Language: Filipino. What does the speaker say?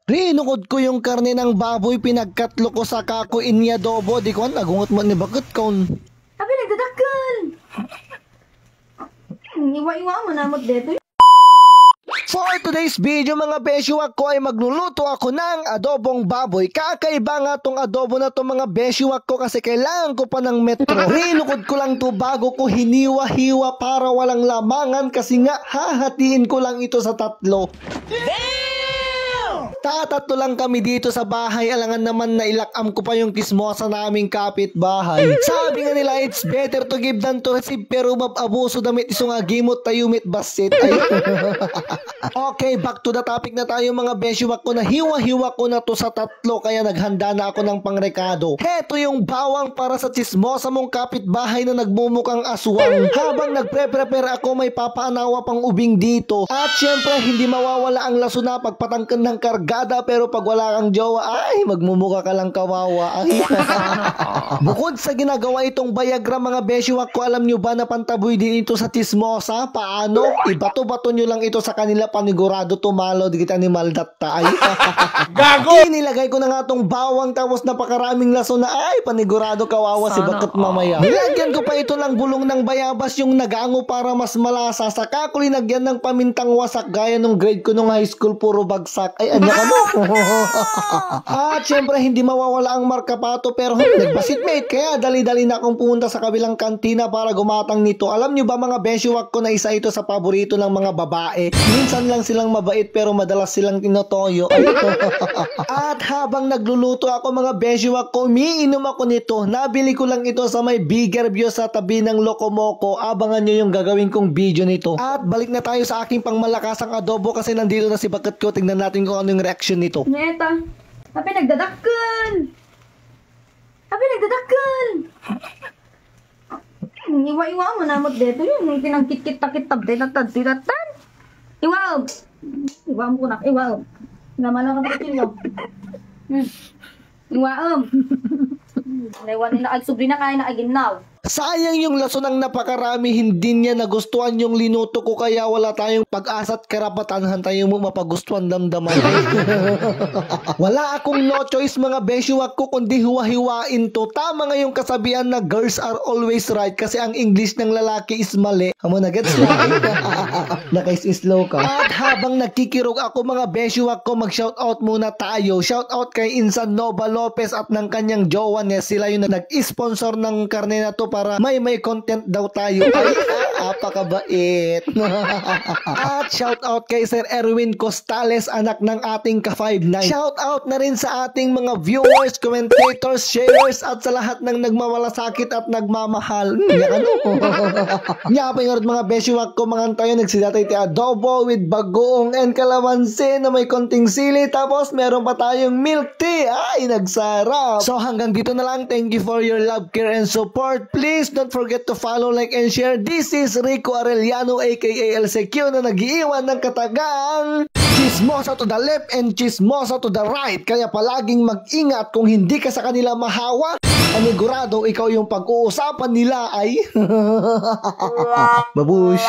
Rinukod ko yung karne ng baboy, pinagkatlo ko sa kako inya adobo. Di ko nagungot mo ni bakit kaun. Abi nagdadakkel. Iwa-iwa mo namot dito. For today's video mga besyo, ako ay magluluto ako ng adobong baboy. Kakaiba nga tong adobo na to mga besyo ko kasi kailangan ko pa ng metro. Rinukod ko lang to bago ko hiniwa-hiwa para walang lamangan kasi nga hahatiin ko lang ito sa tatlo. Tatatlo lang kami dito sa bahay, alangan naman na ilakam ko pa yung kismosa naming kapitbahay. Sabi nga nila, it's better to give than to receive, pero mababuso damit iso nga gimot tayumit basit. Ay. Okay, back to the topic na tayo mga besyo ko na hiwa-hiwa ko na to sa tatlo kaya naghanda na ako ng pangrekado. Heto yung bawang para sa chismosa mong kapitbahay na nagmumukang aswang. Habang nagpre-prepare ako, may papaanawa pang ubing dito. At syempre, hindi mawawala ang laso na pagpatangkan ng kargada, pero pag wala kang jowa, ay, magmumuka ka lang kawawa. Ay. Bukod sa ginagawa itong Viagra mga besyo ko, alam nyo ba na pantaboy din ito sa chismosa? Paano? Ibato-bato nyo lang ito sa kanila, panigurado tumalo, di kita ni maldatta. Ay. Gago! Inilagay ko na nga tong bawang tapos napakaraming laso na, ay, panigurado kawawa si bakit mamaya. Nilagyan ko pa ito ng bulong ng bayabas yung nagango para mas malasa. Saka ko linagyan ng pamintang wasak gaya nung grade ko nung high school, puro bagsak. Ay, ano ka mo? At syempre, hindi mawawala ang markapato, pero nagbasit mate, kaya dali-dali na akong pumunta sa kabilang kantina para gumatang nito. Alam nyo ba mga besyo ko na isa ito sa paborito ng mga babae? Minsan lang silang mabait pero madalas silang tinotoyo. At habang nagluluto ako mga besyo ko, umiinom ako nito. Nabili ko lang ito sa may Bigger View sa tabi ng Locomoco. Abangan nyo yung gagawin kong video nito. At balik na tayo sa aking pangmalakasang adobo kasi nandito na si bakit ko. Tingnan natin kung ano yung reaction nito. Neta, abi nagdadakkel. Abi nagdadakkel. Iwa-iwa mo namot dito yung pinangkit-kit-kitab dinatad-dinatan. Iwaw! Iwaw mo na, iwaw. Naman lang ka na iwaw. Naiwan na agsubri na kaya na aginaw. Sayang yung laso ng napakarami, hindi niya nagustuhan yung linuto ko kaya wala tayong pag-asa at karapatan tayo mo mapagustuhan damdaman. Wala akong no choice mga besyo ko kundi hiwa-hiwain to. Tama nga yung kasabihan na girls are always right kasi ang English ng lalaki is mali. Amo na gets na. Nakais-slow ka. At habang nagkikirog ako mga besyo ko, mag-shoutout muna tayo. Shoutout kay Insan Nova Lopez at ng kanyang jowa niya. Sila yung nag-sponsor ng karne na to para may content daw tayo. Ay, apakabait. At shout out kay Sir Erwin Costales, anak ng ating ka-59. Shout out na rin sa ating mga viewers, commentators, sharers at sa lahat ng nagmamalasakit at nagmamahal. Nga pa yung mga besyo ko mga tayo nagsidatay ti adobo with bagoong and kalamansi na may konting sili tapos meron pa tayong milk tea. Ay, nagsarap. So hanggang dito na lang. Thank you for your love, care and support. Please don't forget to follow, like, and share. This is Rico Arellano aka LCQ na nag-iiwan ng katagang chismosa to the left and chismosa to the right. Kaya palaging mag-ingat kung hindi ka sa kanila mahawa. Panigurado ikaw yung pag-uusapan nila ay babush.